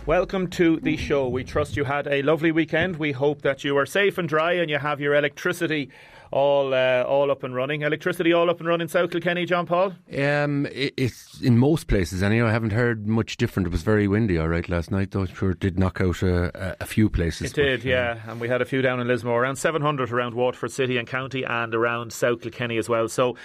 Welcome to the show. We trust you had a lovely weekend. We hope that you are safe and dry and you have your electricity all up and running. Electricity all up and running in South Kilkenny, John Paul? It's in most places anyway. I haven't heard much different. It was very windy all right last night, though. I'm sure it did knock out a few places. It did, yeah. And we had a few down in Lismore. Around 700 around Waterford City and County and around South Kilkenny as well. So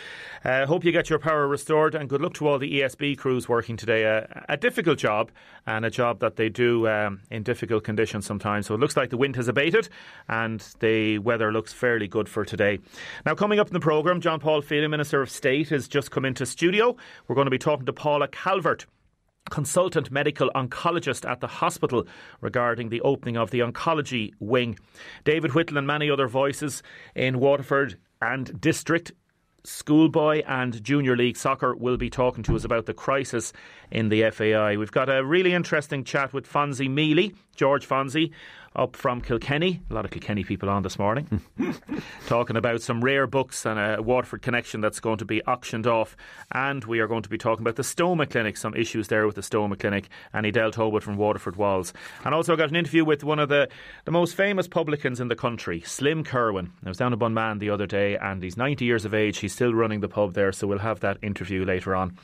hope you get your power restored, and good luck to all the ESB crews working today. A difficult job, and a job that they do in difficult conditions sometimes. So it looks like the wind has abated and the weather looks fairly good for today. Now, coming up in the programme, John Paul Phelan, Minister of State, has just come into studio. We're going to be talking to Paula Calvert, consultant medical oncologist at the hospital, regarding the opening of the oncology wing. David Whittle and many other voices in Waterford and District Schoolboy and Junior League Soccer will be talking to us about the crisis in the FAI. We've got a really interesting chat with Fonzie Mealy, George Fonzie, up from Kilkenny. A lot of Kilkenny people on this morning. Talking about some rare books and a Waterford connection that's going to be auctioned off. And we are going to be talking about the stoma clinic, some issues there with the stoma clinic. And Edel Tobit from Waterford Walls. And also I got an interview with one of the most famous publicans in the country, Slim Kerwin. I was down in Bunman the other day, and he's 90 years of age. He's still running the pub there, so we'll have that interview later on.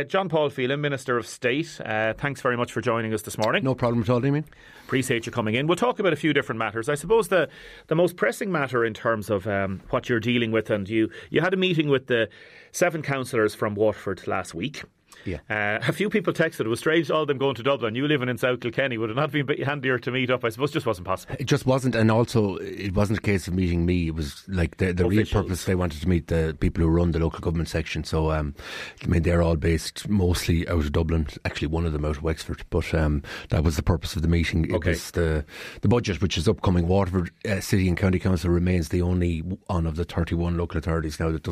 John Paul Phelan, Minister of State, thanks very much for joining us this morning. No problem at all, Damien. Appreciate you coming in. We'll talk about a few different matters. I suppose the most pressing matter in terms of what you're dealing with, and you had a meeting with the 7 councillors from Waterford last week. Yeah. A few people texted, it was strange all of them going to Dublin. You living in South Kilkenny, would it not be handier to meet up? I suppose it just wasn't possible. It just wasn't, and also it wasn't a case of meeting me. It was like the real purpose. They wanted to meet the people who run the local government section. So I mean, they're all based mostly out of Dublin. Actually, one of them out of Wexford. But that was the purpose of the meeting. It was the budget, which is upcoming. Waterford City and County Council remains the only one of the 31 local authorities now that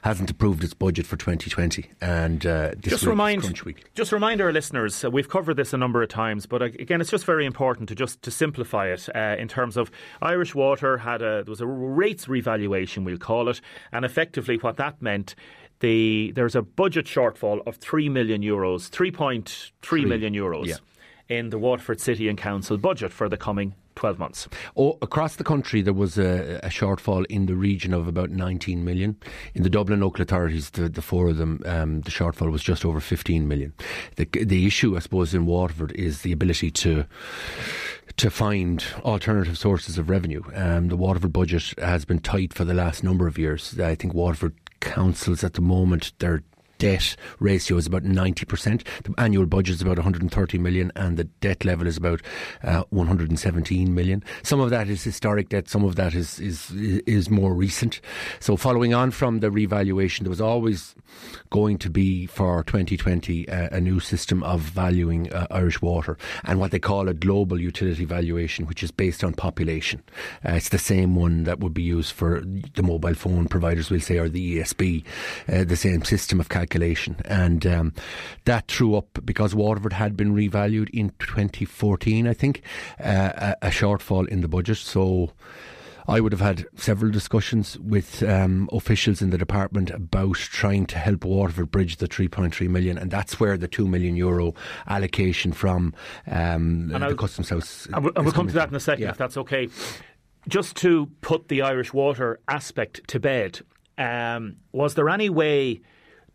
hasn't approved its budget for 2020. And just remind our listeners, we've covered this a number of times, but again, it's just very important to simplify it in terms of Irish Water there was a rates revaluation, we'll call it, and effectively what that meant, there's a budget shortfall of €3 million, 3.3 million euros in the Waterford City and Council budget for the coming 12 months. Across the country there was a shortfall in the region of about 19 million. In the Dublin local authorities, the 4 of them, the shortfall was just over 15 million. The issue, I suppose, in Waterford is the ability to find alternative sources of revenue. The Waterford budget has been tight for the last number of years. I think Waterford councils at the moment, their debt ratio is about 90%. The annual budget is about 130 million and the debt level is about 117 million. Some of that is historic debt, some of that is more recent. So following on from the revaluation, there was always going to be for 2020 a new system of valuing Irish Water, and what they call a global utility valuation, which is based on population. It's the same one that would be used for the mobile phone providers, we'll say, or the ESB, the same system of calculation. And that threw up, because Waterford had been revalued in 2014, I think, a shortfall in the budget. So I would have had several discussions with officials in the department about trying to help Waterford bridge the 3.3 million, and that's where the €2 million allocation from the Customs House. And we'll come to that in a second, if that's okay. Just to put the Irish Water aspect to bed, was there any way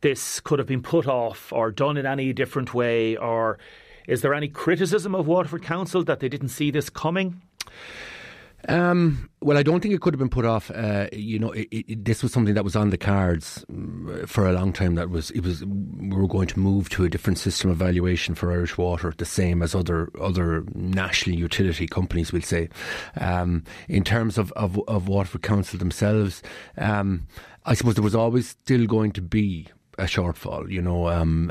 this could have been put off or done in any different way, or is there any criticism of Waterford Council that they didn't see this coming? Well, I don't think it could have been put off. This was something that was on the cards for a long time. We were going to move to a different system of valuation for Irish Water, the same as other national utility companies, we'll say. In terms of Waterford Council themselves, I suppose there was always still going to be a shortfall,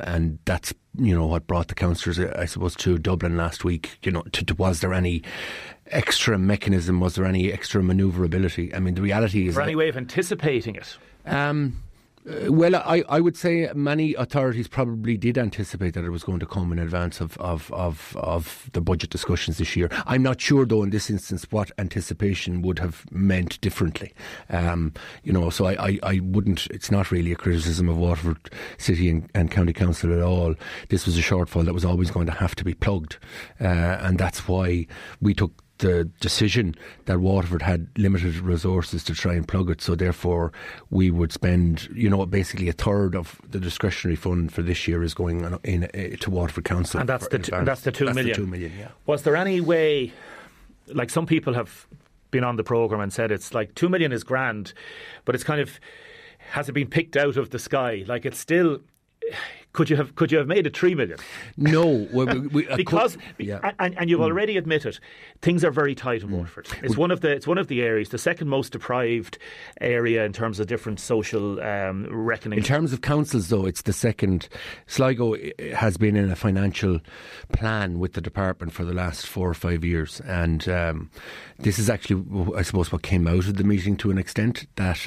and that's what brought the councillors, I suppose, to Dublin last week. Was there any extra mechanism? Was there any extra manoeuvrability? I mean, the reality is, or any way of anticipating it? Well, I would say many authorities probably did anticipate that it was going to come in advance of the budget discussions this year. I'm not sure, though, in this instance, what anticipation would have meant differently. So I wouldn't. It's not really a criticism of Waterford City and County Council at all. This was a shortfall that was always going to have to be plugged, and that's why we took the decision that Waterford had limited resources to try and plug it, so therefore we would spend, basically a third of the discretionary fund for this year is going to Waterford Council, and that's the 2 million. The 2 million. Yeah. Was there any way, like some people have been on the programme and said it's like 2 million is grand, but it's kind of, has it been picked out of the sky? Like it's still. Could you have made it 3 million? No, because and you've already admitted things are very tight in Waterford. It's one of the areas, the second most deprived area in terms of different social reckoning. In terms of councils, though, it's the second. Sligo has been in a financial plan with the department for the last 4 or 5 years, and this is actually, I suppose, what came out of the meeting to an extent, that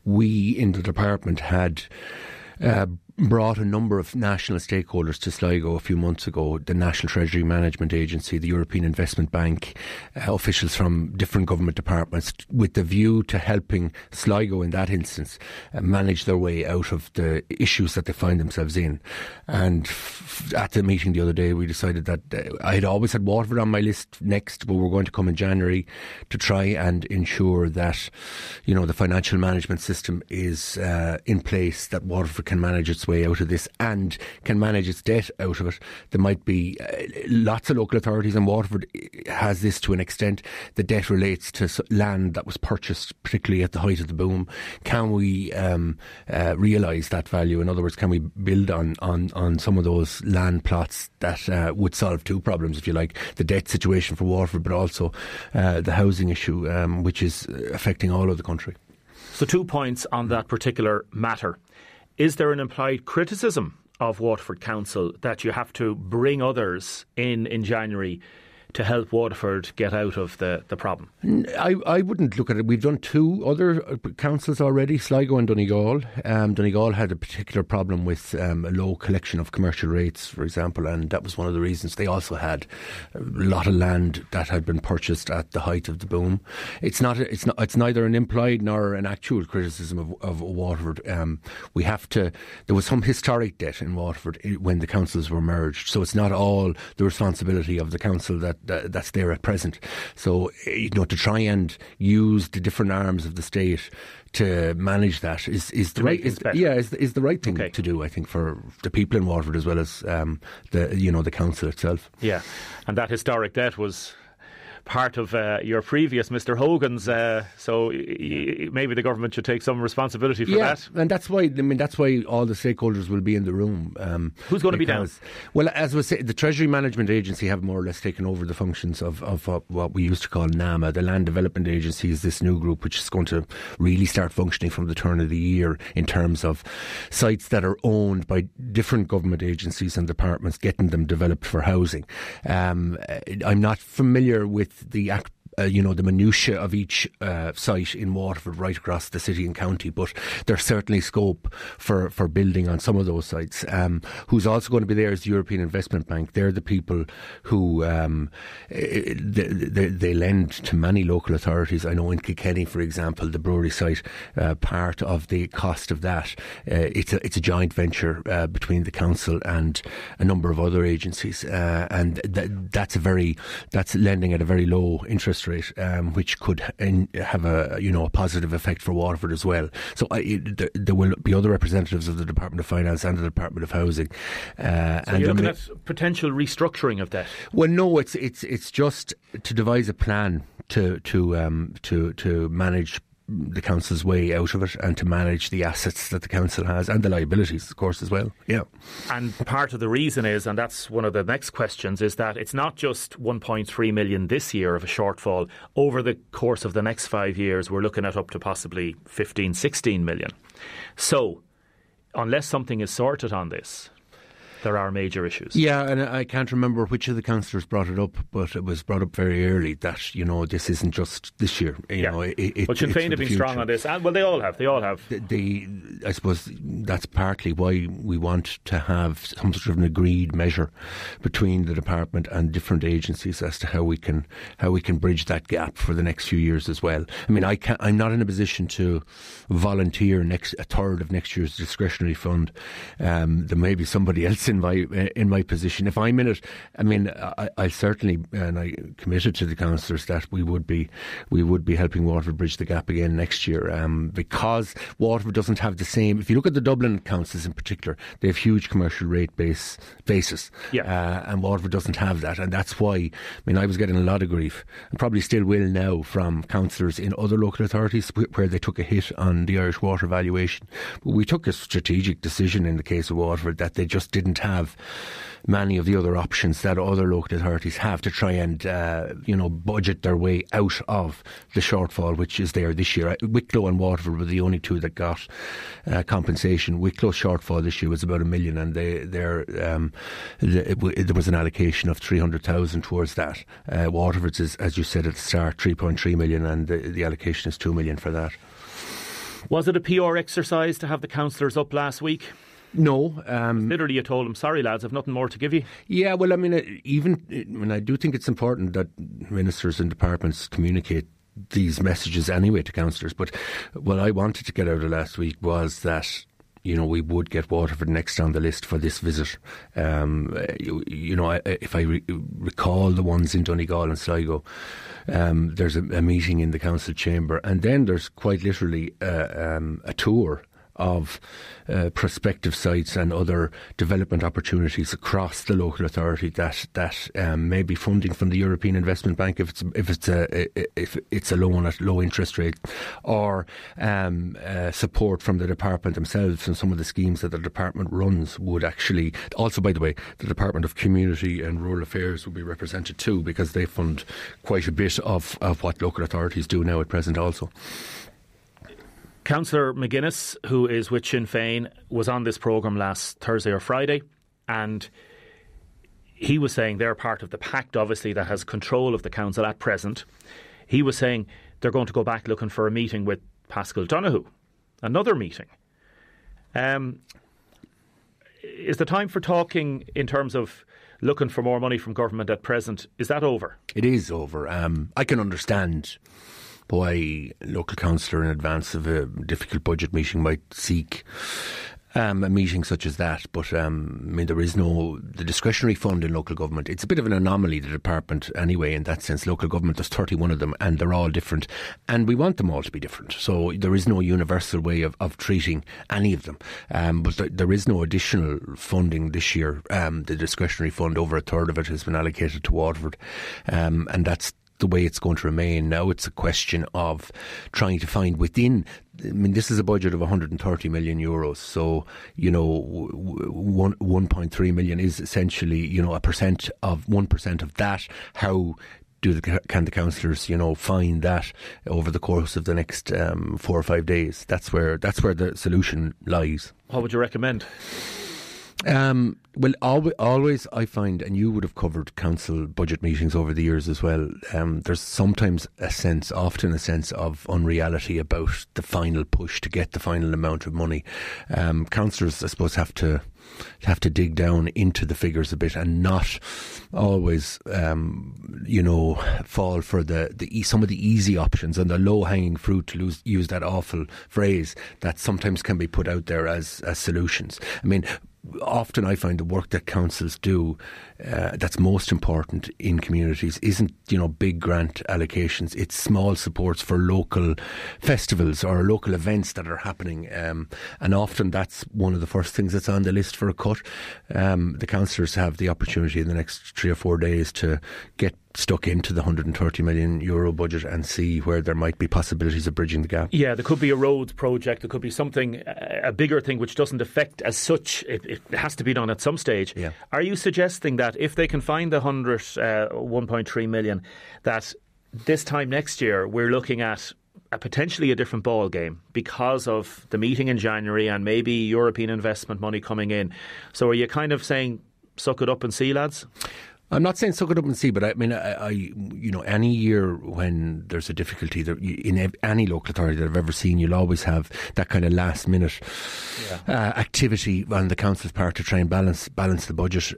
we in the department had brought a number of national stakeholders to Sligo a few months ago, the National Treasury Management Agency, the European Investment Bank, officials from different government departments, with the view to helping Sligo in that instance manage their way out of the issues that they find themselves in. And at the meeting the other day, we decided that I had always had Waterford on my list next, but we're going to come in January to try and ensure that, the financial management system is in place, that Waterford can manage its way out of this and can manage its debt out of it. There might be lots of local authorities, and Waterford has this to an extent. The debt relates to land that was purchased particularly at the height of the boom. Can we realise that value? In other words, can we build on some of those land plots that would solve two problems, if you like, the debt situation for Waterford, but also the housing issue, which is affecting all of the country. So 2 points on that particular matter. Is there an implied criticism of Waterford Council that you have to bring others in January to help Waterford get out of the problem? I wouldn't look at it. We've done 2 other councils already, Sligo and Donegal. Donegal had a particular problem with a low collection of commercial rates, for example, and that was one of the reasons. They also had a lot of land that had been purchased at the height of the boom. It's neither an implied nor an actual criticism of Waterford. There was some historic debt in Waterford when the councils were merged, so it's not all the responsibility of the council that's there at present. So, to try and use the different arms of the state to manage that is the right is the right thing to do, I think, for the people in Waterford as well as the council itself. Yeah, and that historic debt was part of your previous Mr. Hogan's, so maybe the government should take some responsibility for that. And that's why all the stakeholders will be in the room. Who's going to be down? Well, as we say, the Treasury Management Agency have more or less taken over the functions of what we used to call NAMA. The Land Development Agency is this new group which is going to really start functioning from the turn of the year in terms of sites that are owned by different government agencies and departments, getting them developed for housing. I'm not familiar with the minutiae of each site in Waterford right across the city and county, but there's certainly scope for building on some of those sites. Who's also going to be there is the European Investment Bank. They're the people who they lend to many local authorities. I know in Kilkenny, for example, the brewery site, part of the cost of that, it's a joint venture between the council and a number of other agencies, and that's lending at a very low interest rate, which could have a positive effect for Waterford as well. So there will be other representatives of the Department of Finance and the Department of Housing. So you're looking at potential restructuring of debt? Well, no, it's just to devise a plan to manage the council's way out of it and to manage the assets that the council has and the liabilities, of course, as well. Yeah. And part of the reason is, and that's one of the next questions, is that it's not just 1.3 million this year of a shortfall. Over the course of the next 5 years, we're looking at up to possibly 15, 16 million. So, unless something is sorted on this, there are major issues. Yeah, and I can't remember which of the councillors brought it up, but it was brought up very early that, this isn't just this year. But Sinn Féin have been strong on this. Well, they all have. I suppose that's partly why we want to have some sort of an agreed measure between the department and different agencies as to how we can bridge that gap for the next few years as well. I mean, I'm not in a position to volunteer a third of next year's discretionary fund. There may be somebody else in my position. If I'm in it, I mean, I certainly, and I committed to the councillors that we would be helping Waterford bridge the gap again next year, because Waterford doesn't have the same. If you look at the Dublin councils in particular, they have huge commercial rate bases, and Waterford doesn't have that, and that's why. I mean, I was getting a lot of grief, and probably still will now, from councillors in other local authorities where they took a hit on the Irish water valuation. But we took a strategic decision in the case of Waterford that they just didn't have many of the other options that other local authorities have to try and budget their way out of the shortfall which is there this year. Wicklow and Waterford were the only two that got compensation. Wicklow's shortfall this year was about $1 million, and there was an allocation of 300,000 towards that. Waterford's is, as you said at the start, 3.3 million, and the allocation is 2 million for that. Was it a PR exercise to have the councillors up last week? No. Literally you told them, sorry lads, I've nothing more to give you. Yeah, well, I mean, I do think it's important that ministers and departments communicate these messages anyway to councillors, but what I wanted to get out of last week was that we would get Waterford next on the list for this visit. If I recall the ones in Donegal and Sligo, there's a meeting in the council chamber, and then there's quite literally a tour of prospective sites and other development opportunities across the local authority that may be funding from the European Investment Bank if it's a loan at low interest rate, or support from the department themselves, and some of the schemes that the department runs would actually also, by the way, the Department of Community and Rural Affairs will be represented too, because they fund quite a bit of what local authorities do now at present also. Councillor McGuinness, who is with Sinn Féin, was on this programme last Thursday or Friday, and he was saying they're part of the pact, obviously, that has control of the council at present. He was saying they're going to go back looking for a meeting with Paschal Donoghue, another meeting. Is the time for talking in terms of looking for more money from government at present, is that over? It is over. I can understand why a local councillor in advance of a difficult budget meeting might seek a meeting such as that, but there is the discretionary fund in local government. It's a bit of an anomaly, the department anyway, in that sense. Local government, there's 31 of them, and they're all different, and we want them all to be different, so there is no universal way of treating any of them, but there is no additional funding this year. The discretionary fund, over a third of it has been allocated to Waterford, and that's the way it's going to remain. Now it's a question of trying to find within, this is a budget of 130 million euros, so 1.3 million is essentially a percent of 1% of that. How can the councillors find that over the course of the next 4 or 5 days? That's where the solution lies. What would you recommend? Well, always I find, and you would have covered council budget meetings over the years as well, there's sometimes often a sense of unreality about the final push to get the final amount of money. Councillors, I suppose, have to dig down into the figures a bit and not always, fall for some of the easy options and the low-hanging fruit, to use that awful phrase that sometimes can be put out there as solutions. I mean, often I find the work that councils do that's most important in communities isn't big grant allocations. It's small supports for local festivals or local events that are happening, and often that's one of the first things that's on the list for a cut. The councillors have the opportunity in the next 3 or 4 days to get stuck into the 130 million euro budget and see where there might be possibilities of bridging the gap. Yeah, there could be a roads project, there could be something, a bigger thing which doesn't affect as such. It has to be done at some stage. Yeah. Are you suggesting that if they can find the 1.3 million, that this time next year we're looking at potentially a different ball game because of the meeting in January and maybe European investment money coming in. So are you kind of saying, suck it up and see, lads? I'm not saying suck it up and see, but I mean, any year when there's a difficulty in any local authority that I've ever seen, you'll always have that kind of last minute activity on the council's part to try and balance the budget.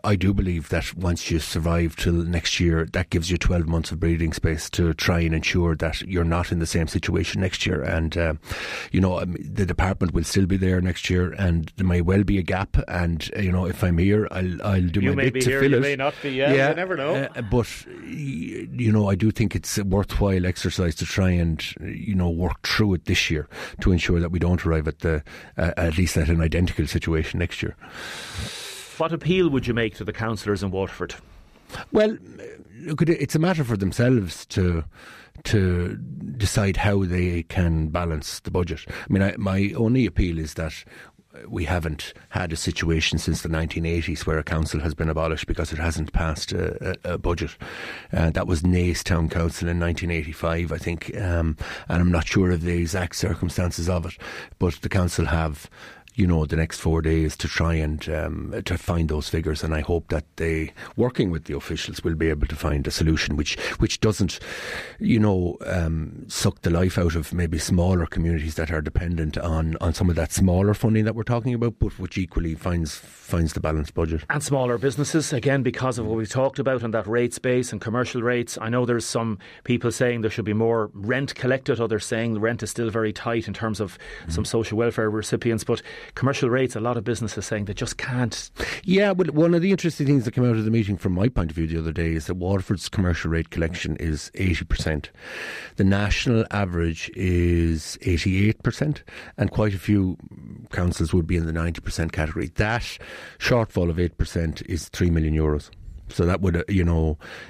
I do believe that once you survive till next year, that gives you 12 months of breathing space to try and ensure that you're not in the same situation next year. And the department will still be there next year, and there may well be a gap. And if I'm here, I'll do my bit to fill it. You may not be, you never know. But I do think it's a worthwhile exercise to try and work through it this year to ensure that we don't arrive at least at an identical situation next year. What appeal would you make to the councillors in Waterford? Well, look, it's a matter for themselves to decide how they can balance the budget. I mean, my only appeal is that we haven't had a situation since the 1980s where a council has been abolished because it hasn't passed a budget. That was Naas Town Council in 1985, I think, and I'm not sure of the exact circumstances of it, but the council have the next 4 days to try and to find those figures, and I hope that they, working with the officials, will be able to find a solution which doesn't suck the life out of maybe smaller communities that are dependent on some of that smaller funding that we're talking about, but which equally finds the balanced budget. And smaller businesses, again, because of what we talked about and that rate space and commercial rates. I know there's some people saying there should be more rent collected, others saying the rent is still very tight in terms of some social welfare recipients, but commercial rates, a lot of businesses saying they just can't. Yeah, well, one of the interesting things that came out of the meeting from my point of view the other day is that Waterford's commercial rate collection is 80%. The national average is 88%, and quite a few councils would be in the 90% category. That shortfall of 8% is €3 million. So that would,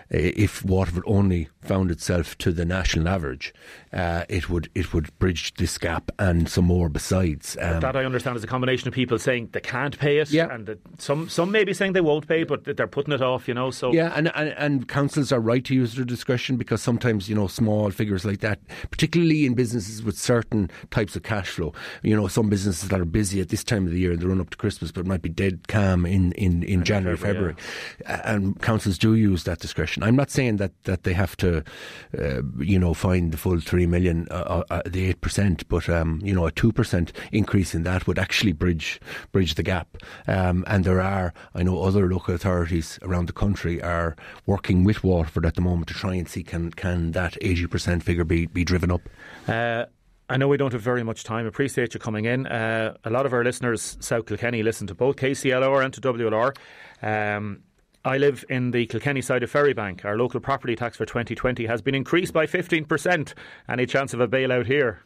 if Waterford only found itself to the national average, it would bridge this gap and some more besides. That I understand is a combination of people saying they can't pay it, yeah. And some may be saying they won't pay, but they're putting it off, So yeah, and councils are right to use their discretion, because sometimes small figures like that, particularly in businesses with certain types of cash flow. Some businesses that are busy at this time of the year in the run up to Christmas, but might be dead calm in January, February, and councils do use that discretion. I'm not saying that they have to, find the full 3 million, the 8%, but a 2% increase in that would actually bridge the gap. And there are, I know, other local authorities around the country are working with Waterford at the moment to try and see can that 80% figure be driven up. I know we don't have very much time. Appreciate you coming in. A lot of our listeners, South Kilkenny, listen to both KCLR and to WLR. I live in the Kilkenny side of Ferrybank. Our local property tax for 2020 has been increased by 15%. Any chance of a bailout here?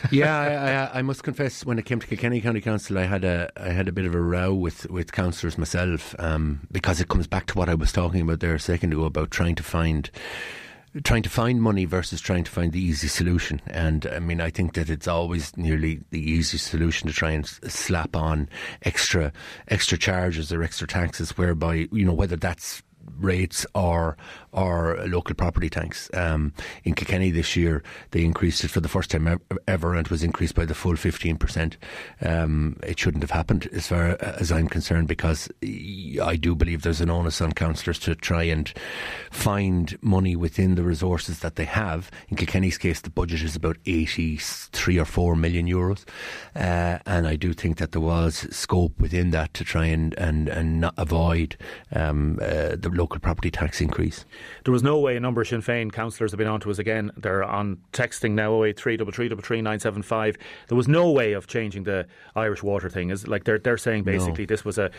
Yeah, I must confess, when it came to Kilkenny County Council, I had a bit of a row with councillors myself, because it comes back to what I was talking about there a second ago about trying to find money versus trying to find the easy solution. And I mean, I think that it's always nearly the easy solution to try and slap on extra charges or extra taxes, whereby, whether that's rates or local property tax. In Kilkenny this year, they increased it for the first time ever, and it was increased by the full 15%. It shouldn't have happened, as far as I'm concerned, because I do believe there's an onus on councillors to try and find money within the resources that they have. In Kilkenny's case, the budget is about 83 or 4 million euros, and I do think that there was scope within that to try and not avoid the local property tax increase. There was no way a number of Sinn Féin councillors have been on to us again. They're on texting now, 083 33 975. There was no way of changing the Irish water thing. Is like they're saying basically this was a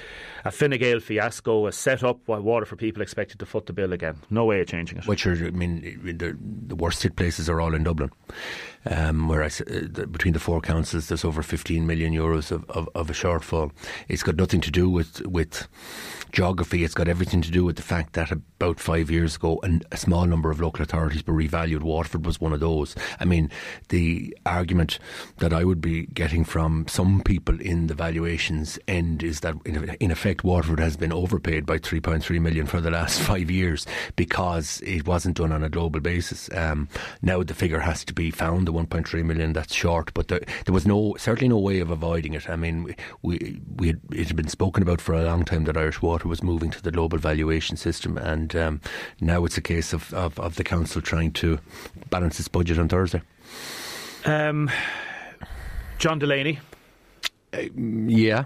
Fine Gael fiasco, a set up while Waterford people expected to foot the bill again. No way of changing it. Which are, I mean, the worst hit places are all in Dublin. whereas between the four councils there's over 15 million euros of a shortfall. It's got nothing to do with geography. It's got everything to do with the fact that about 5 years ago a small number of local authorities were revalued. Waterford was one of those. I mean, the argument that I would be getting from some people in the valuations end is that in effect Waterford has been overpaid by 3.3 million for the last 5 years because it wasn't done on a global basis. Now the figure has to be found, the 1.3 million that's short, but there was certainly no way of avoiding it. I mean, it had been spoken about for a long time that Irish Water was moving to the global valuation system, and now it's a case of the council trying to balance its budget on Thursday. John Delaney. Yeah.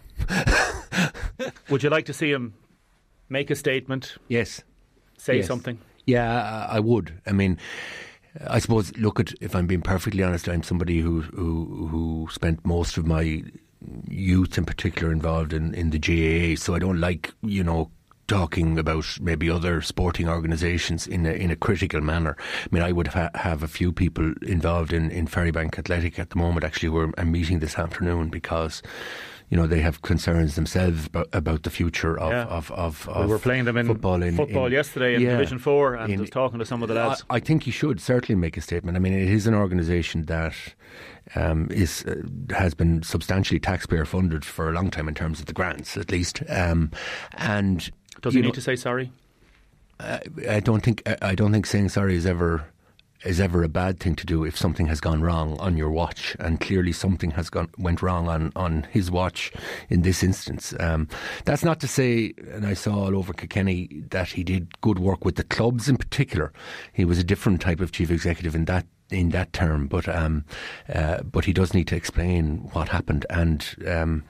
Would you like to see him make a statement? Yes. Say something? Yeah, I would. I mean, I suppose, if I'm being perfectly honest, I'm somebody who spent most of my youth in particular involved in the GAA, so I don't like, talking about maybe other sporting organisations in a critical manner. I mean, I would have a few people involved in Ferrybank Athletic at the moment, actually, who I'm meeting this afternoon, because they have concerns themselves about the future of we were playing them in football yesterday in Division 4, and I was talking to some of the lads. I think he should certainly make a statement. I mean, it is an organisation that has been substantially taxpayer funded for a long time in terms of the grants, at least. And does he need to say sorry? I don't think saying sorry is ever a bad thing to do if something has gone wrong on your watch, and clearly something went wrong on his watch in this instance. That's not to say, and I saw all over Kilkenny, that he did good work with the clubs in particular. He was a different type of chief executive in that term, but he does need to explain what happened and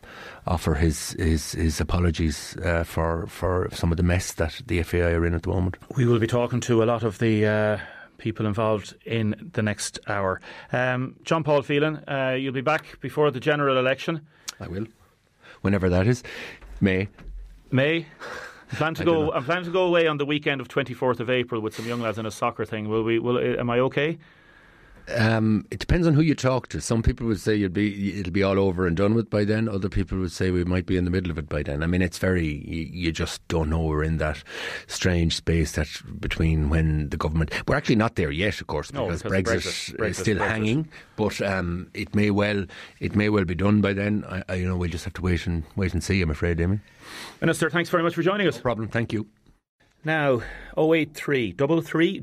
offer his apologies for some of the mess that the FAI are in at the moment. We will be talking to a lot of the people involved in the next hour. John Paul Phelan, you'll be back before the general election. I will, whenever that is. May. I'm planning to go away on the weekend of 24th of April with some young lads in a soccer thing. Am I okay? It depends on who you talk to. Some people would say it'll be all over and done with by then. Other people would say we might be in the middle of it by then. I mean, it's you just don't know. We're in that strange space that between when the government... We're actually not there yet, of course, because Brexit is still hanging. But it may well be done by then. We'll just have to wait and see, I'm afraid, Damien. Minister, thanks very much for joining us. No problem, thank you. Now, 083 33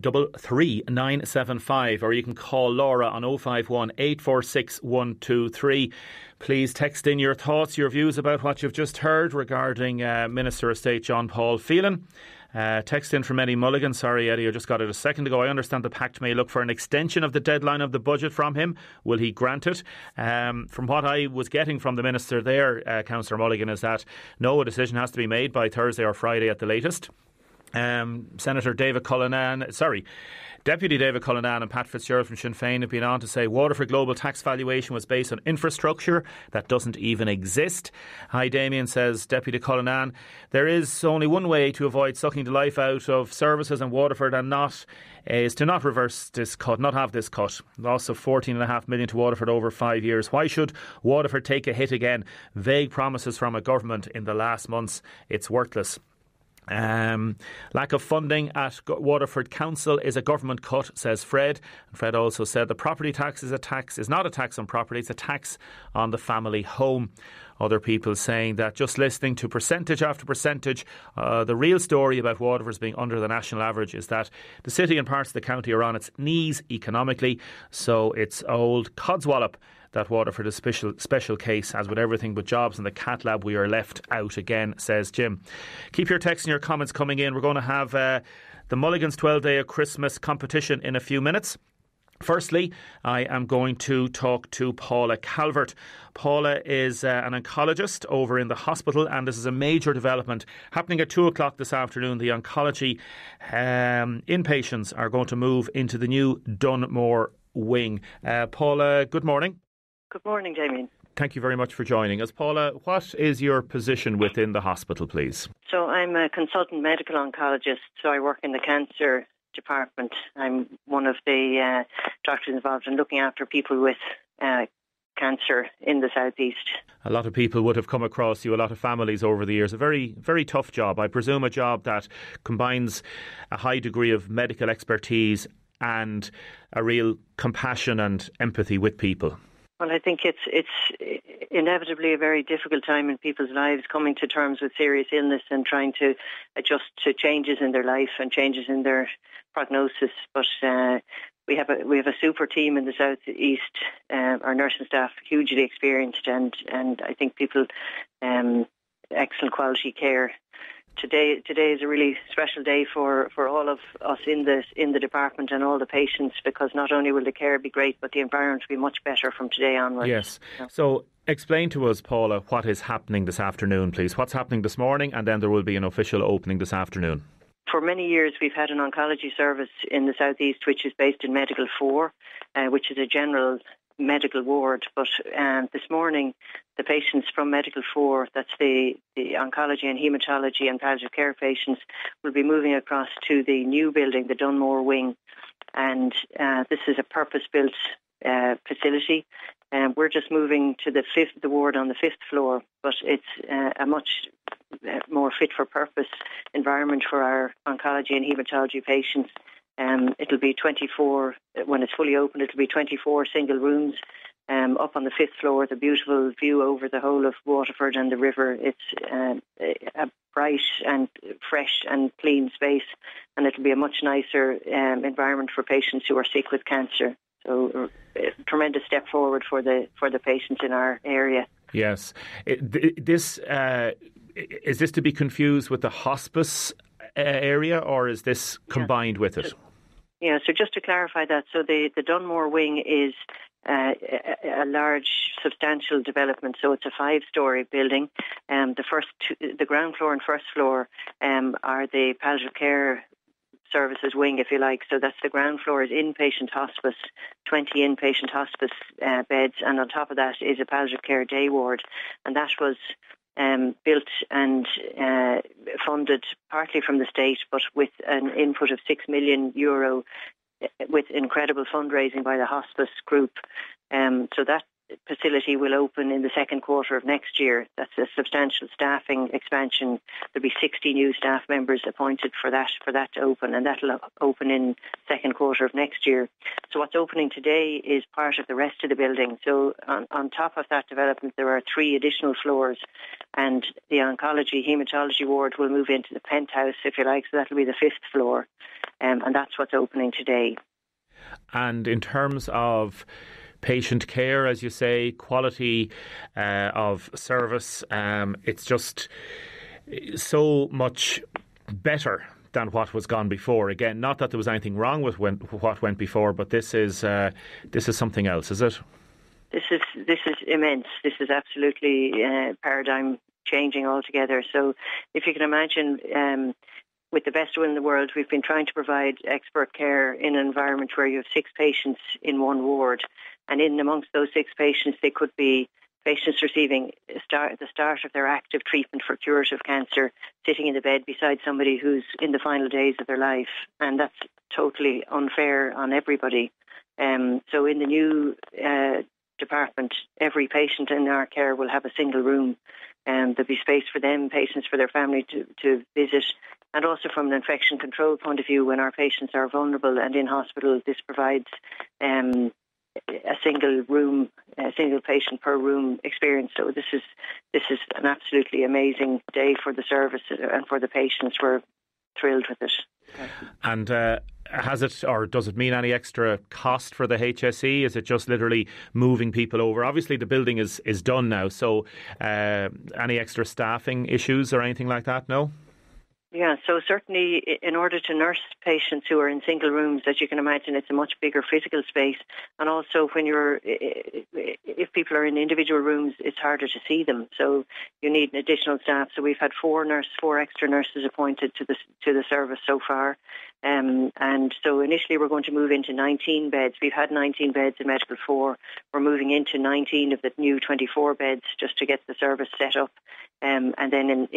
975, or you can call Laura on 051 846 123. Please text in your thoughts, your views about what you've just heard regarding Minister of State John Paul Phelan. Text in from Eddie Mulligan. Sorry, Eddie, I just got it a second ago. I understand the Pact may look for an extension of the deadline of the budget from him. Will he grant it? From what I was getting from the Minister there, Councillor Mulligan, is that no, a decision has to be made by Thursday or Friday at the latest. Deputy David Cullinan and Pat Fitzgerald from Sinn Féin have been on to say Waterford global tax valuation was based on infrastructure that doesn't even exist. Hi, Damien, says Deputy Cullinan. There is only one way to avoid sucking the life out of services in Waterford and is to not reverse this cut, not have this cut. Loss of 14.5 million to Waterford over 5 years. Why should Waterford take a hit again? Vague promises from a government in the last months. It's worthless. Lack of funding at Waterford Council is a government cut, says Fred. And Fred also said the property tax is not a tax on property, it's a tax on the family home. Other people saying that just listening to percentage after percentage, the real story about Waterford being under the national average is that the city and parts of the county are on its knees economically. So it's old codswallop that Waterford is special case. As with everything but jobs in the cat lab, we are left out again, says Jim. Keep your texts and your comments coming in. We're going to have the Mulligan's 12-day of Christmas competition in a few minutes. Firstly, I am going to talk to Paula Calvert. Paula is an oncologist over in the hospital, and this is a major development happening at 2 o'clock this afternoon. The oncology inpatients are going to move into the new Dunmore wing. Paula, good morning. Good morning, Damien. Thank you very much for joining us. Paula, what is your position within the hospital, please? So I'm a consultant medical oncologist, so I work in the cancer department. I'm one of the doctors involved in looking after people with cancer in the southeast. A lot of people would have come across you, a lot of families over the years. A very, very tough job. I presume a job that combines a high degree of medical expertise and a real compassion and empathy with people. Well, I think it's inevitably a very difficult time in people's lives, coming to terms with serious illness and trying to adjust to changes in their life and changes in their prognosis. But we have a super team in the southeast. Our nursing staff hugely experienced, and I think people excellent quality care. Today is a really special day for all of us in the department and all the patients, because not only will the care be great, but the environment will be much better from today onwards. Yes. So explain to us, Paula, what is happening this afternoon, please. What's happening this morning, and then there will be an official opening this afternoon. For many years, we've had an oncology service in the southeast, which is based in Medical 4, which is a general medical ward. But this morning, the patients from Medical 4, that's the oncology and haematology and palliative care patients, will be moving across to the new building, the Dunmore Wing. And this is a purpose-built facility. We're just moving to the ward on the 5th floor, but it's a much more fit-for-purpose environment for our oncology and haematology patients. It'll be 24, when it's fully open, it'll be 24 single rooms up on the 5th floor, the beautiful view over the whole of Waterford and the river. It's a bright and fresh and clean space, and it'll be a much nicer environment for patients who are sick with cancer. So a tremendous step forward for the patients in our area. Yes. Is this to be confused with the hospice area, or is this combined with it? Yeah, so just to clarify that, so the Dunmore Wing is a large, substantial development. So it's a 5-storey building. The ground floor and first floor are the palliative care services wing, if you like. So that's the ground floor is inpatient hospice, 20 inpatient hospice beds, and on top of that is a palliative care day ward. And that was built and funded partly from the state, but with an input of €6 million with incredible fundraising by the hospice group. So that facility will open in the second quarter of next year. That's a substantial staffing expansion. There'll be 60 new staff members appointed for that to open, and that'll open in second quarter of next year. So what's opening today is part of the rest of the building. So on top of that development, there are 3 additional floors, and the oncology haematology ward will move into the penthouse, if you like. So that'll be the 5th floor, and that's what's opening today. And in terms of patient care, as you say, quality of service, it's just so much better than what was gone before. Again, not that there was anything wrong with what went before, but this is something else, is it? This is immense. This is absolutely paradigm changing altogether. So if you can imagine, with the best will in the world, we've been trying to provide expert care in an environment where you have 6 patients in one ward. And in amongst those 6 patients, they could be patients receiving the start of their active treatment for curative cancer, sitting in the bed beside somebody who's in the final days of their life. And that's totally unfair on everybody. So in the new department, every patient in our care will have a single room. There'll be space for them, patients for their family to visit. And also from an infection control point of view, when our patients are vulnerable and in hospital, this provides a single room, a single patient per room experience. So this is an absolutely amazing day for the service and for the patients. We're thrilled with it. And has it, or does it mean any extra cost for the HSE? Is it just literally moving people over? Obviously the building is done now, so any extra staffing issues or anything like that? No? Yeah, so certainly in order to nurse patients who are in single rooms, as you can imagine, it's a much bigger physical space. And also if people are in individual rooms, it's harder to see them. So you need an additional staff. So we've had 4 extra nurses appointed to the service so far. And so initially we're going to move into 19 beds. We've had 19 beds in Medical 4. We're moving into 19 of the new 24 beds just to get the service set up. And then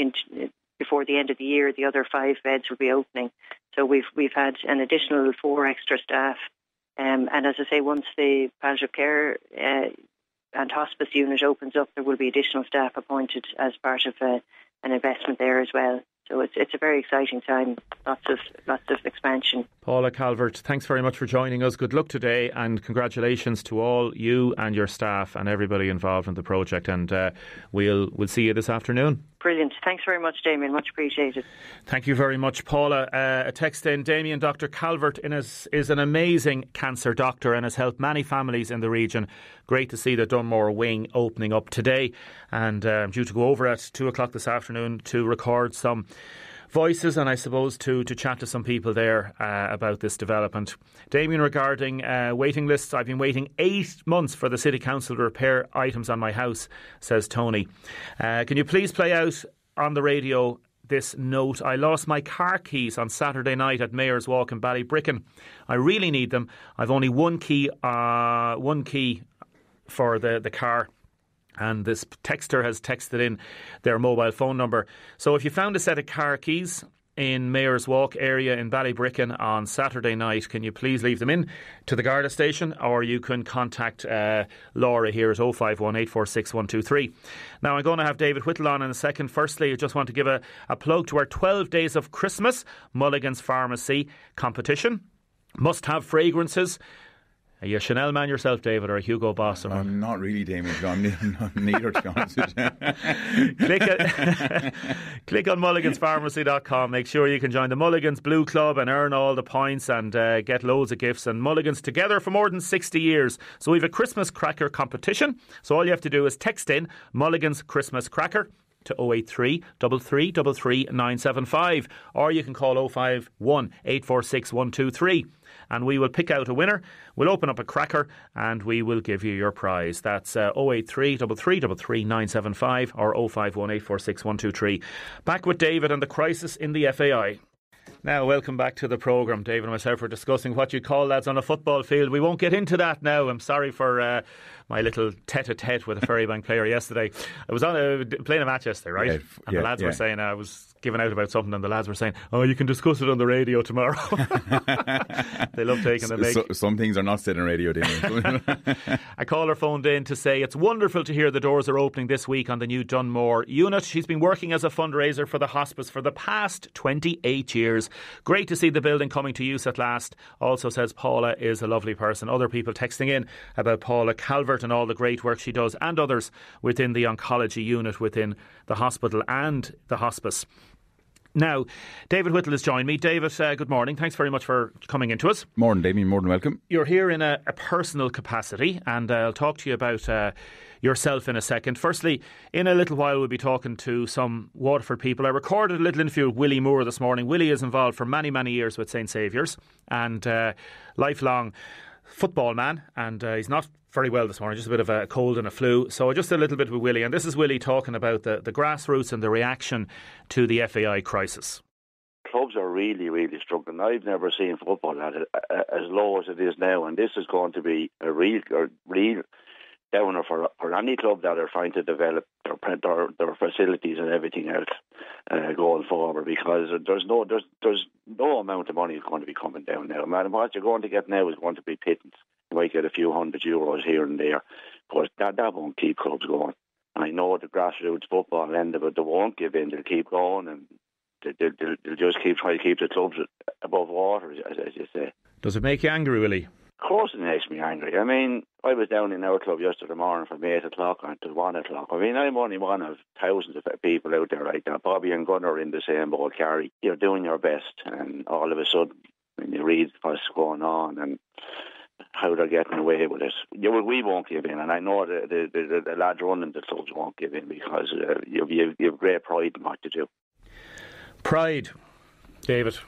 before the end of the year, the other 5 beds will be opening. So we've had an additional 4 extra staff. And as I say, once the palliative care and hospice unit opens up, there will be additional staff appointed as part of an investment there as well. So it's a very exciting time, lots of expansion. Paula Calvert, thanks very much for joining us. Good luck today, and congratulations to all you and your staff and everybody involved in the project. And we'll see you this afternoon. Brilliant. Thanks very much, Damien. Much appreciated. Thank you very much, Paula. A text in, Damien, Dr. Calvert is an amazing cancer doctor and has helped many families in the region. Great to see the Dunmore wing opening up today. And I'm due to go over at 2 o'clock this afternoon to record some voices and I suppose to chat to some people there about this development. Damien, regarding waiting lists, I've been waiting 8 months for the City Council to repair items on my house, says Tony. Can you please play out on the radio this note? I lost my car keys on Saturday night at Mayor's Walk in Ballybricken. I really need them. I've only one key for the car. And this texter has texted in their mobile phone number. So if you found a set of car keys in Mayor's Walk area in Ballybricken on Saturday night, can you please leave them in to the Garda station, or you can contact Laura here at 051 846 123. Now I'm going to have David Whittle on in a second. Firstly, I just want to give a plug to our 12 Days of Christmas Mulligan's Pharmacy competition. Must have fragrances. Are you a Chanel man yourself, David, or a Hugo Boss? Or I'm not really, Damien. I'm neither, to be honest with you. Click on mulliganspharmacy.com. Make sure you can join the Mulligans Blue Club and earn all the points and get loads of gifts. And Mulligans together for more than 60 years. So we have a Christmas cracker competition. So all you have to do is text in Mulligan's Christmas Cracker to 083 3333 975, or you can call 051 846 123. And we will pick out a winner. We'll open up a cracker and we will give you your prize. That's 083 3333 975 or 051 846 123. Back with David and the crisis in the FAI. Now, welcome back to the programme. David and myself are discussing what you call lads on a football field. We won't get into that now. I'm sorry for my little tete-a-tete with a Ferrybank player yesterday. I was playing a match yesterday, right? And the lads were saying, I was giving out about something, and the lads were saying, oh, you can discuss it on the radio tomorrow. They love taking the mic. Some things are not said on radio, Damien. A caller phoned in to say it's wonderful to hear the doors are opening this week on the new Dunmore unit. She's been working as a fundraiser for the hospice for the past 28 years. Great to see the building coming to use at last. Also says Paula is a lovely person. Other people texting in about Paula Calvert and all the great work she does, and others within the oncology unit within the hospital and the hospice. Now, David Whittle has joined me. David, good morning. Thanks very much for coming into us. Morning, Damien. More than welcome. You're here in a personal capacity, and I'll talk to you about yourself in a second. Firstly, in a little while we'll be talking to some Waterford people. I recorded a little interview with Willie Moore this morning. Willie is involved for many, many years with St Saviour's and lifelong football man, and he's not very well this morning, just a bit of a cold and a flu. So just a little bit with Willie, and this is Willie talking about the grassroots and the reaction to the FAI crisis. Clubs are really, really struggling. I've never seen football at as low as it is now, and this is going to be a real downer for any club that are trying to develop their facilities and everything else going forward, because there's no amount of money is going to be coming down now. Man, what you're going to get now is going to be pittance. You might get a few €100 here and there, but that won't keep clubs going. I know the grassroots football end of it, they won't give in. They'll keep going, and they'll just keep trying to keep the clubs above water, as you say. Does it make you angry, Willie? Of course it makes me angry. I mean, I was down in our club yesterday morning from 8 o'clock until 1 o'clock. I mean, I'm only one of thousands of people out there like that. Bobby and Gunnar are in the same boat, Carrie. You're doing your best, and all of a sudden, when you read what's going on and how they're getting away with it, we won't give in. And I know the lads running the clubs won't give in, because you have great pride in what you do. Pride, David.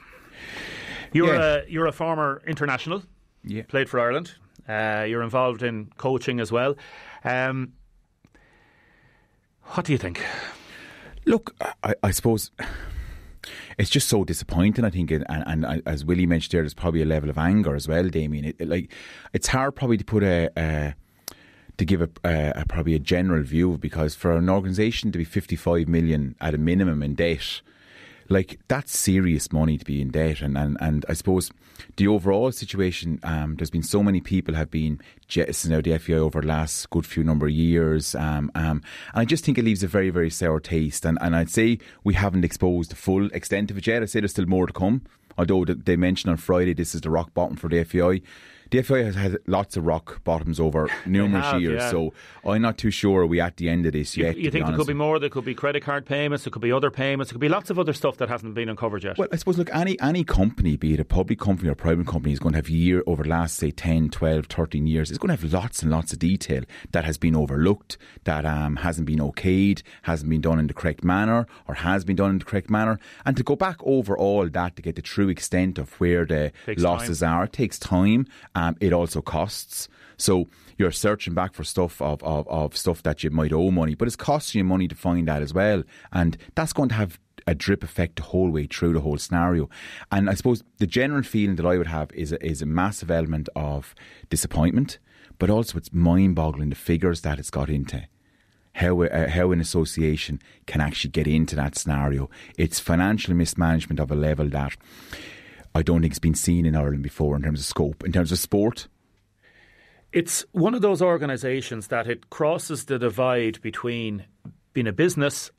You're a former international. Yeah. Played for Ireland. You're involved in coaching as well. What do you think? Look, I suppose it's just so disappointing, I think, and as Willie mentioned there, there's probably a level of anger as well, Damien. It's hard probably to put to give probably a general view, because for an organisation to be 55 million at a minimum in debt, like, that's serious money to be in debt. And I suppose the overall situation, there's been so many people have been jettisoned out of the FAI over the last good few number of years. And I just think it leaves a very, very sour taste. And I'd say we haven't exposed the full extent of it yet. I'd say there's still more to come. Although they mentioned on Friday this is the rock bottom for the FAI. The FAI has had lots of rock bottoms over numerous years, so I'm not too sure are we at the end of this yet. You think there could be more? There could be credit card payments, there could be other payments, there could be lots of other stuff that hasn't been uncovered yet. Well, I suppose, look, any company, be it a public company or a private company, is going to have over the last, say, 10, 12, 13 years, it's going to have lots and lots of detail that has been overlooked, that hasn't been okayed, hasn't been done in the correct manner, or has been done in the correct manner. And to go back over all that to get the true extent of where the losses are, it takes time. It also costs. So you're searching back for stuff of stuff that you might owe money, but it's costing you money to find that as well. And that's going to have a drip effect the whole way through the whole scenario. And I suppose the general feeling that I would have is a massive element of disappointment, but also it's mind-boggling the figures that it's got into. How an association can actually get into that scenario. It's financial mismanagement of a level that I don't think has been seen in Ireland before in terms of scope. In terms of sport, it's one of those organisations that it crosses the divide between being a business,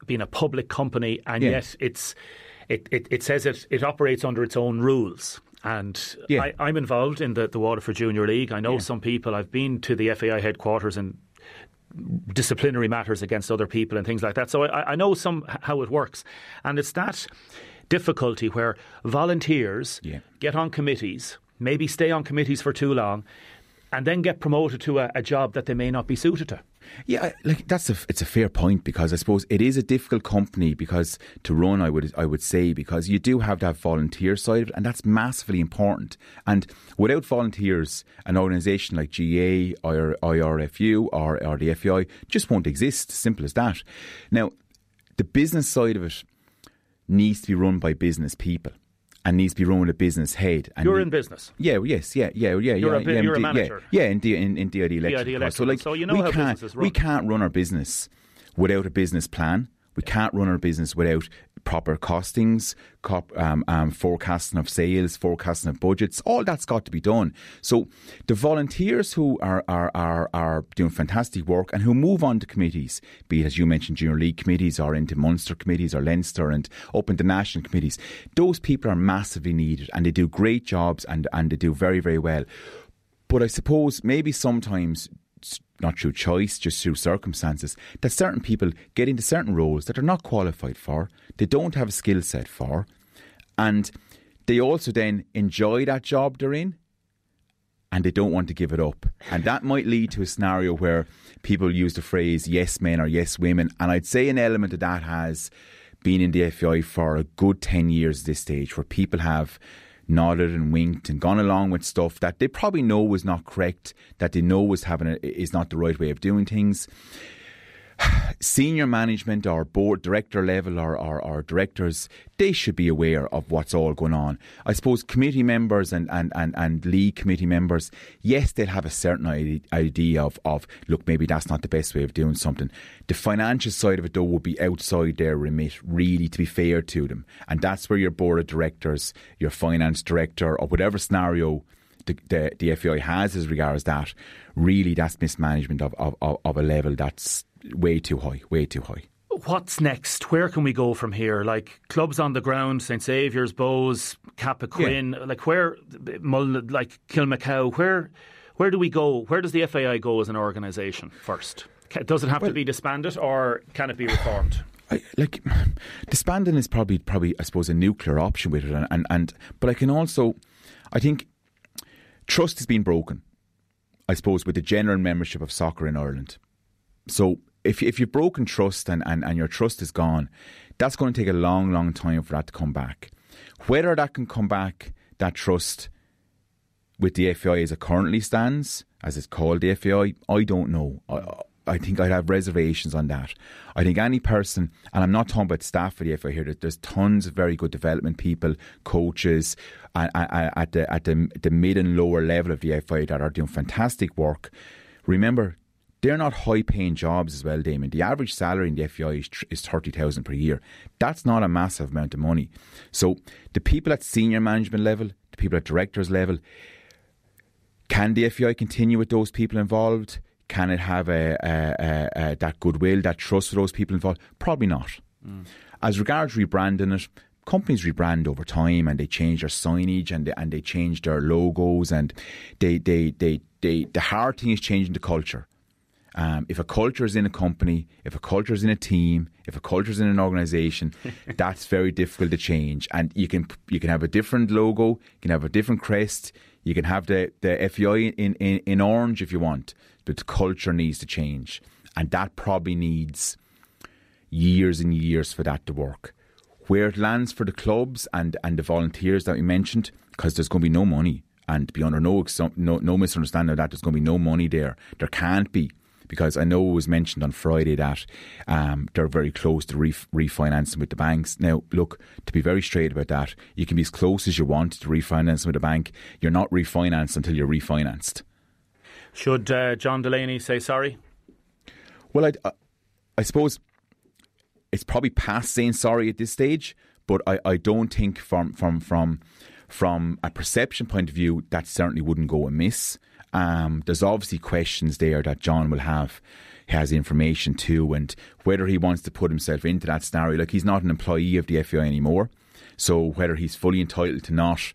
being a public company, and yet it says it operates under its own rules. And I'm involved in the Waterford Junior League. I know some people. I've been to the FAI headquarters and disciplinary matters against other people and things like that. So I know how it works. And it's that difficulty where volunteers get on committees, maybe stay on committees for too long, and then get promoted to a job that they may not be suited to. Yeah, like it's a fair point, because I suppose it is a difficult company to run. I would say, because you do have that volunteer side of it, and that's massively important. And without volunteers, an organisation like GA or IRFU or the FAI just won't exist. Simple as that. Now, the business side of it needs to be run by business people. And needs to be run with a business head. And you're in business. You're a manager. In DID Electrical. So you know how business is run. We can't run our business without a business plan. We can't run our business without proper costings, forecasting of sales, forecasting of budgets. All that's got to be done. So the volunteers who are doing fantastic work and who move on to committees, be it, as you mentioned, Junior League committees or into Munster committees or Leinster and up into national committees, those people are massively needed, and they do great jobs and they do very, very well. But I suppose maybe sometimes, not through choice, just through circumstances, that certain people get into certain roles that they're not qualified for, they don't have a skill set for, and they also then enjoy that job they're in, and they don't want to give it up. And that might lead to a scenario where people use the phrase yes men or yes women, and I'd say an element of that has been in the FAI for a good 10 years at this stage, where people have nodded and winked and gone along with stuff that they probably know was not correct, that they know is not the right way of doing things. Senior management or board director level or directors, they should be aware of what's all going on. I suppose committee members and league committee members, yes, they'll have a certain idea of look, maybe that's not the best way of doing something. The financial side of it, though, would be outside their remit, really, to be fair to them. And that's where your board of directors, your finance director, or whatever scenario the FAI has as regards that, really that's mismanagement of a level that's way too high. What's next? Where can we go from here? Like clubs on the ground, St Saviour's, Bowes, Cappoquin, like where, like Kilmacow, where do we go? Where does the FAI go as an organisation first? Does it have to be disbanded, or can it be reformed? Disbanding is probably I suppose a nuclear option with it, but I think trust has been broken, I suppose, with the general membership of soccer in Ireland. So if you've broken trust and your trust is gone, that's going to take a long, long time for that to come back. Whether that can come back, that trust, with the FAI as it currently stands, as it's called the FAI, I don't know. I think I'd have reservations on that. I think any person, and I'm not talking about staff for the FAI here, there's tons of very good development people, coaches at the mid and lower level of the FAI that are doing fantastic work. Remember, they're not high-paying jobs as well, Damien. The average salary in the FEI is 30,000 per year. That's not a massive amount of money. So the people at senior management level, the people at directors level, can the FEI continue with those people involved? Can it have that goodwill, that trust for those people involved? Probably not. As regards rebranding it, companies rebrand over time and they change their signage and they change their logos, and the hard thing is changing the culture. If a culture is in a company, if a culture is in a team, if a culture is in an organisation, that's very difficult to change. And you can have a different logo, you can have a different crest, you can have the FEI in orange if you want, but the culture needs to change, and that probably needs years and years for that to work. Where it lands for the clubs and the volunteers that we mentioned, because there's going to be no money, and be under no misunderstanding of that, there's going to be no money there. There can't be. Because I know it was mentioned on Friday that they're very close to refinancing with the banks. Now, look, to be very straight about that, you can be as close as you want to refinancing with a bank. You're not refinanced until you're refinanced. Should John Delaney say sorry? Well, I suppose it's probably past saying sorry at this stage, but I don't think from a perception point of view, that certainly wouldn't go amiss. There's obviously questions there that John will have. He has information too, and whether he wants to put himself into that scenario. Like, he's not an employee of the FEI anymore, so whether he's fully entitled to not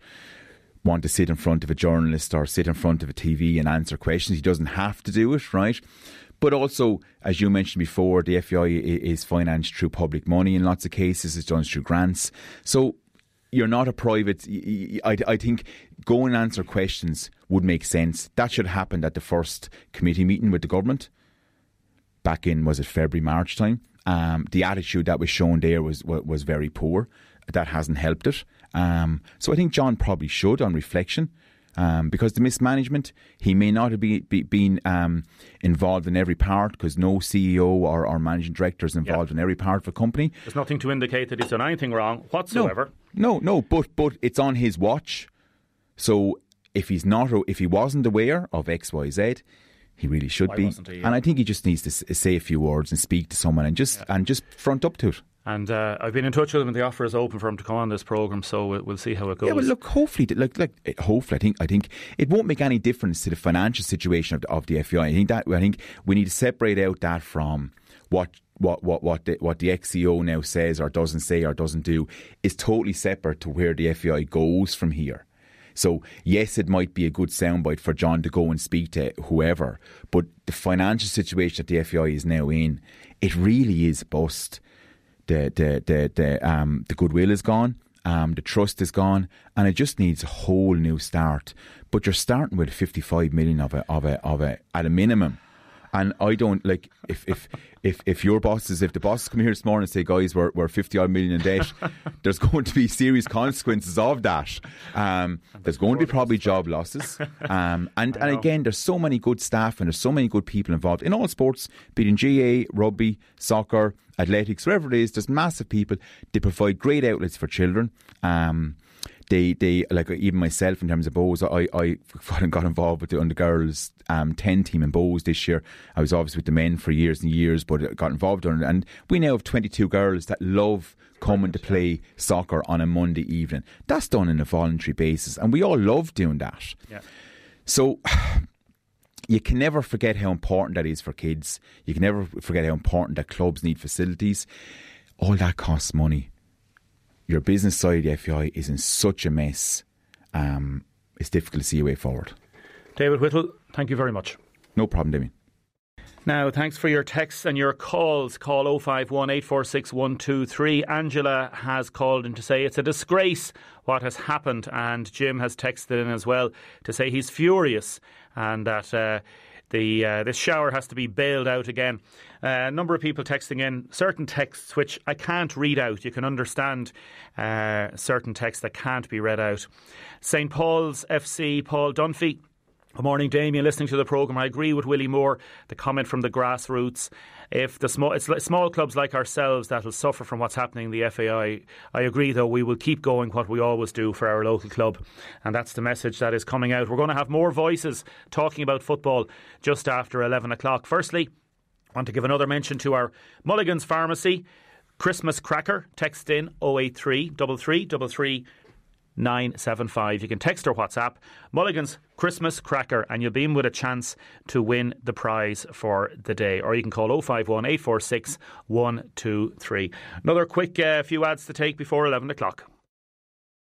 want to sit in front of a journalist or sit in front of a TV and answer questions, he doesn't have to do it, right? But also, as you mentioned before, the FEI is financed through public money in lots of cases. It's done through grants. So you're not a private. I think go and answer questions would make sense. That should have happened at the first committee meeting with the government back in, was it February, March time? The attitude that was shown there was very poor. That hasn't helped it. So I think John probably should, on reflection, because the mismanagement, he may not have been involved in every part, because no CEO or managing director is involved in every part of a company. There's nothing to indicate that he's done anything wrong whatsoever. No, but it's on his watch. So if he wasn't aware of X, Y, Z, he really should be. And I think he just needs to say a few words and speak to someone and just front up to it. And I've been in touch with him, and the offer is open for him to come on this programme, so we'll see how it goes. Yeah, well, look, hopefully, hopefully, I think it won't make any difference to the financial situation of the FEI. I think we need to separate out that from what the ex-CEO now says or doesn't say or doesn't do is totally separate to where the FEI goes from here. So yes, it might be a good soundbite for John to go and speak to whoever, but the financial situation that the FEI is now in, it really is bust. The goodwill is gone, the trust is gone, and it just needs a whole new start. But you're starting with 55 million of a at a minimum. And I don't like if the bosses come here this morning and say, guys, we're 50 odd million in debt, there's going to be serious consequences of that. There's going to be probably job losses. And again, there's so many good staff and there's so many good people involved in all sports, be it in GA, rugby, soccer, athletics, wherever it is. There's massive people. They provide great outlets for children. They like, even myself in terms of Bows, I got involved with the girls 10 team in Bows this year. I was obviously with the men for years and years, but I got involved in it, and we now have 22 girls that love coming to play soccer on a Monday evening. That's done on a voluntary basis, and we all love doing that. Yeah. So you can never forget how important that is for kids. You can never forget how important that clubs need facilities. All that costs money. Your business side of the FEI is in such a mess. It's difficult to see a way forward. David Whittle, thank you very much. No problem, Damien. Now, thanks for your texts and your calls. Call 051 846 123. Angela has called in to say it's a disgrace what has happened, and Jim has texted in as well to say he's furious and that this shower has to be bailed out again. A number of people texting in certain texts which I can't read out. You can understand certain texts that can't be read out. St Paul's FC, Paul Dunphy Good morning, Damien. Listening to the programme, I agree with Willie Moore, the comment from the grassroots. If it's small clubs like ourselves that will suffer from what's happening in the FAI, I agree, though, we will keep going what we always do for our local club. And that's the message that is coming out. We're going to have more voices talking about football just after 11 o'clock. Firstly, I want to give another mention to our Mulligan's Pharmacy Christmas Cracker. Text in 083 3333 975. You can text or WhatsApp Mulligan's Christmas Cracker and you'll be in with a chance to win the prize for the day. Or you can call 051 846 123. Another quick few ads to take before 11 o'clock.